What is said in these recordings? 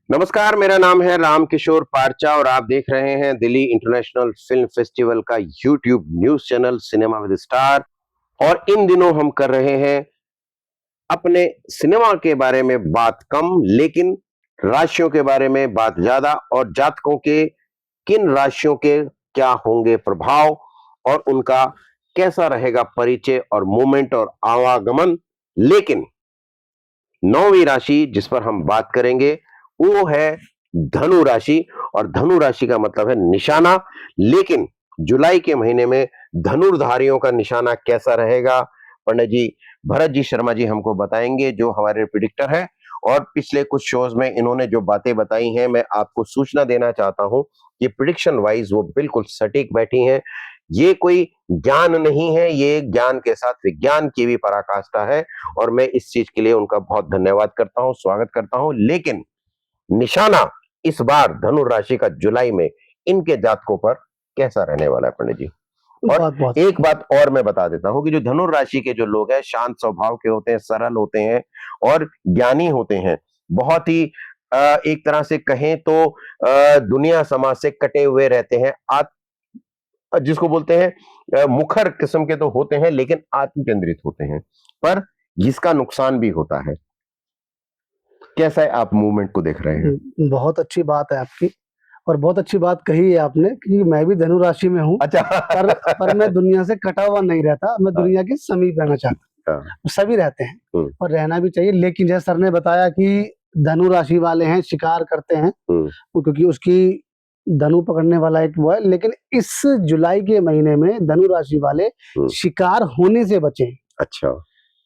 नमस्कार, मेरा नाम है रामकिशोर पारचा और आप देख रहे हैं दिल्ली इंटरनेशनल फिल्म फेस्टिवल का YouTube news channel cinema with star. और इन दिनों हम कर रहे हैं अपने सिनेमा के बारे में बात कम, लेकिन राशियों के बारे में बात ज्यादा, और जातकों के किन राशियों के क्या होंगे प्रभाव और उनका कैसा रहेगा परिचय और मूवमेंट और आवागमन। लेकिन 9वीं राशि जिस पर हम बात करेंगे वो है धनु राशि, और धनु राशि का मतलब है निशाना। लेकिन जुलाई के महीने में धनुर्धारियों का निशाना कैसा रहेगा, पंडित जी भरत जी शर्मा जी हमको बताएंगे, जो हमारे प्रिडिक्टर है। और पिछले कुछ शोज में इन्होंने जो बातें बताई हैं, मैं आपको सूचना देना चाहता हूं कि प्रिडिक्शन वाइज वो बिल्कुल सटीक बैठी हैं। ये कोई ज्ञान नहीं है, ये ज्ञान के साथ विज्ञान की भी पराकाष्ठा है, और मैं इस चीज के लिए उनका बहुत धन्यवाद करता हूं, स्वागत करता हूं। लेकिन निशाना इस बार धनु राशि का जुलाई में इनके जातकों पर कैसा रहने वाला है पंडित जी? और एक बात और मैं बता देता हूं कि जो धनु राशि के जो लोग हैं शांत स्वभाव के होते हैं, सरल होते हैं और ज्ञानी होते हैं। बहुत ही एक तरह से कहें तो दुनिया समाज से कटे हुए रहते हैं, जिसको बोलते हैं मुखर किस्म के तो होते हैं, लेकिन आत्म केंद्रित होते हैं, पर जिसका नुकसान भी होता है। कैसा है, आप मूवमेंट को देख रहे हैं? बहुत अच्छी बात है आपकी, और बहुत अच्छी बात कही है आपने कि मैं भी धनु राशि में हूँ। अच्छा। पर मैं दुनिया से कटा हुआ नहीं रहता, मैं दुनिया के समीप रहना चाहता हूँ। सभी रहते हैं और रहना भी चाहिए, लेकिन जैसे सर ने बताया कि धनु राशि वाले हैं शिकार करते हैं, क्योंकि उसकी धनु पकड़ने वाला एक वो है। लेकिन इस जुलाई के महीने में धनु राशि वाले शिकार होने से बचें। अच्छा,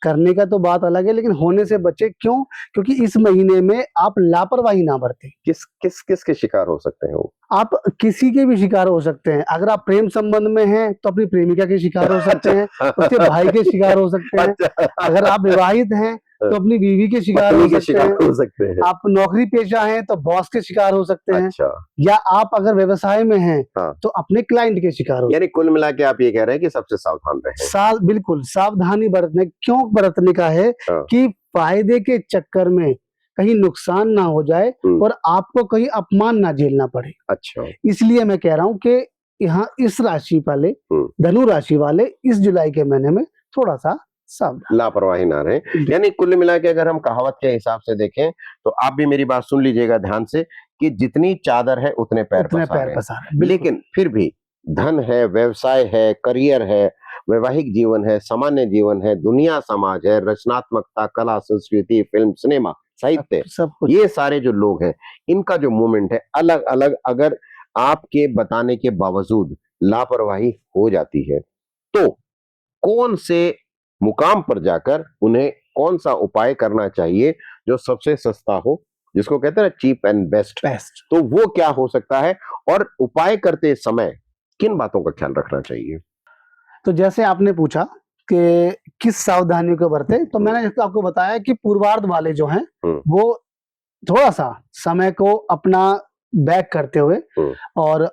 करने का तो बात अलग है, लेकिन होने से बचे। क्यों? क्योंकि इस महीने में आप लापरवाही ना बरतें। किस के शिकार हो सकते हैं वो? आप किसी के भी शिकार हो सकते हैं। अगर आप प्रेम संबंध में हैं तो अपनी प्रेमिका के शिकार हो सकते हैं, उसके भाई के शिकार हो सकते हैं। अगर आप विवाहित हैं तो अपनी बीवी के शिकार हो सकते हैं। आप नौकरी पेशा हैं तो बॉस के शिकार हो सकते हैं। अच्छा। या आप अगर व्यवसाय में हैं तो अपने क्लाइंट के शिकार हो। यानी कुल मिला के आप ये कह रहे हैं कि सबसे सावधान रहें। बिल्कुल सावधानी बरतने। क्यों बरतने का है? कि फायदे के चक्कर में कहीं नुकसान ना हो जाए और आपको कहीं अपमान ना झेलना पड़े। अच्छा, इसलिए मैं कह रहा हूं कि यहाँ इस राशि वाले, धनु राशि वाले इस जुलाई के महीने में थोड़ा सा सावधान, लापरवाही ना रहे। यानी कुल मिला के अगर हम कहावत के हिसाब से देखें तो आप भी मेरी बात सुन लीजिएगा ध्यान से कि जितनी चादर है उतने पैर पसार। लेकिन फिर भी धन है, व्यवसाय है, करियर है, वैवाहिक जीवन है, सामान्य जीवन है, दुनिया समाज है, रचनात्मकता, कला, संस्कृति, फिल्म, सिनेमा, साहित्य, सब ये सारे जो लोग हैं इनका जो मूवमेंट है अलग अलग, अगर आपके बताने के बावजूद लापरवाही हो जाती है तो कौन से मुकाम पर जाकर उन्हें कौन सा उपाय करना चाहिए जो सबसे सस्ता हो, जिसको कहते हैं ना चीप एंड बेस्ट, तो वो क्या हो सकता है और उपाय करते समय किन बातों का ख्याल रखना चाहिए? तो जैसे आपने पूछा कि किस सावधानियों को बरते, तो मैंने जैसे आपको बताया कि पूर्वार्ध वाले जो हैं वो थोड़ा सा समय को अपना बैक करते हुए, और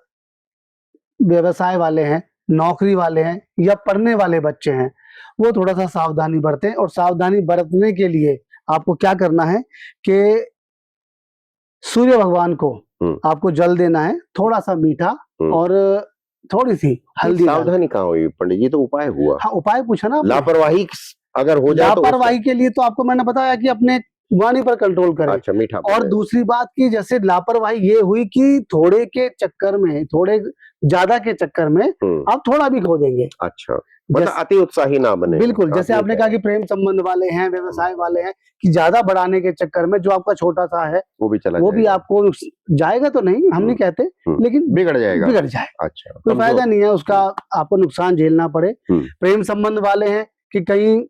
व्यवसाय वाले हैं, नौकरी वाले हैं या पढ़ने वाले बच्चे हैं, वो थोड़ा सा सावधानी बरतें। और सावधानी बरतने के लिए आपको क्या करना है कि सूर्य भगवान को आपको जल देना है, थोड़ा सा मीठा और थोड़ी सी हल्दी। सावधानी कहाँ हुई पंडित जी? तो उपाय हुआ। हाँ, उपाय पूछा ना। लापरवाही अगर हो जाए तो लापरवाही के लिए तो आपको मैंने बताया कि अपने वाणी पर कंट्रोल करें। अच्छा, मीठा। और दूसरी बात की जैसे लापरवाही ये हुई कि थोड़े के चक्कर में, थोड़े ज्यादा के चक्कर में आप थोड़ा भी खो देंगे। अच्छा, मतलब अति उत्साही ना बने। बिल्कुल, जैसे आपने कहा कि प्रेम संबंध वाले हैं, व्यवसाय वाले हैं, कि ज्यादा बढ़ाने के चक्कर में जो आपका छोटा सा है वो भी आपको जाएगा तो नहीं, हम नहीं कहते, लेकिन बिगड़ जाएगा। अच्छा, कोई फायदा नहीं है उसका, आपको नुकसान झेलना पड़े। प्रेम संबंध वाले हैं कि कहीं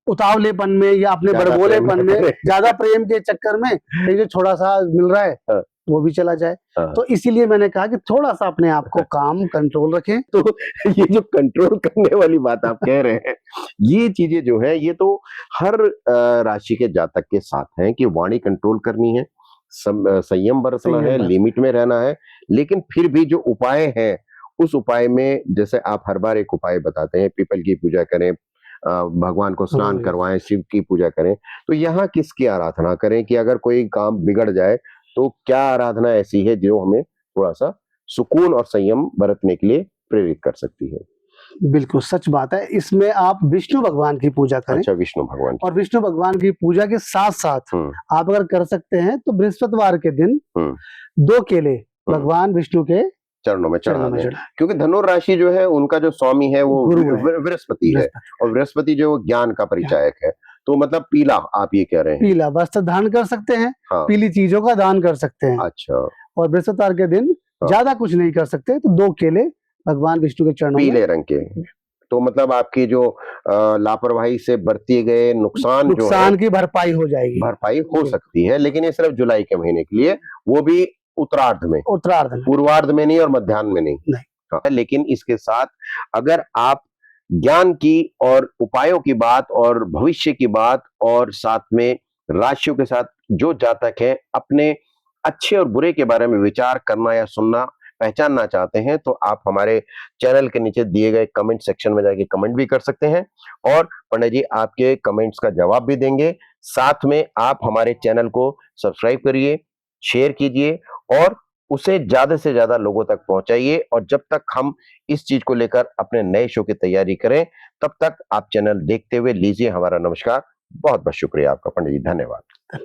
उतावलेपन में या अपने बड़बोलेपन में, ज्यादा प्रेम के चक्कर में कहीं जो थोड़ा सा मिल रहा है वो भी चला जाए। तो इसीलिए मैंने कहा कि थोड़ा सा अपने आप को काम कंट्रोल रखें। तो ये जो कंट्रोल करने वाली बात आप कह रहे हैं, ये चीजें जो है ये तो हर राशि के जातक के साथ है कि वाणी कंट्रोल करनी है, संयम बरतना है, लिमिट में रहना है। लेकिन फिर भी जो उपाय है उस उपाय में जैसे आप हर बार एक उपाय बताते हैं, पीपल की पूजा करें, भगवान को स्नान करवाएं, शिव की पूजा करें, तो यहाँ किसकी आराधना करें कि अगर कोई काम बिगड़ जाए तो क्या आराधना ऐसी है जो हमें थोड़ा सा सुकून और संयम बरतने के लिए प्रेरित कर सकती है? बिल्कुल सच बात है। इसमें आप विष्णु भगवान की पूजा करें। अच्छा, विष्णु भगवान की। और विष्णु भगवान की पूजा के साथ-साथ आप अगर कर सकते हैं तो बृहस्पतिवार के दिन 2 केले भगवान विष्णु के चरणों में चढ़ा दें, क्योंकि धनुराशि जो है उनका जो स्वामी है वो बृहस्पति है, और बृहस्पति जो ज्ञान का परिचायक है, तो मतलब पीला आप ये कह रहे हैं? पीला वस्त्र दान कर सकते हैं, हाँ। पीली चीजों का दान कर सकते हैं। अच्छा। और बृहस्पतिवार के दिन ज्यादा कुछ नहीं कर सकते, तो 2 केले भगवान विष्णु के चरणों में, पीले रंग के। तो मतलब आपकी जो लापरवाही से बरती गए नुकसान की भरपाई हो जाएगी, भरपाई हो सकती है, लेकिन ये सिर्फ जुलाई के महीने के लिए, वो भी उत्तरार्ध में, पूर्वार्ध में नहीं और मध्याह्न में नहीं। हाँ, लेकिन इसके साथ अगर आप ज्ञान की और उपायों की बात और भविष्य की बात और साथ में राशियों के साथ जो जातक है अपने अच्छे और बुरे के बारे में विचार करना या सुनना, पहचानना चाहते हैं, तो आप हमारे चैनल के नीचे दिए गए कमेंट सेक्शन में जाके कमेंट भी कर सकते हैं, और पंडित जी आपके कमेंट्स का जवाब भी देंगे। साथ में आप हमारे चैनल को सब्सक्राइब करिए, शेयर कीजिए और उसे ज्यादा से ज्यादा लोगों तक पहुंचाइए। और जब तक हम इस चीज को लेकर अपने नए शो की तैयारी करें, तब तक आप चैनल देखते हुए लीजिए हमारा नमस्कार। बहुत बहुत शुक्रिया आपका पंडित जी, धन्यवाद।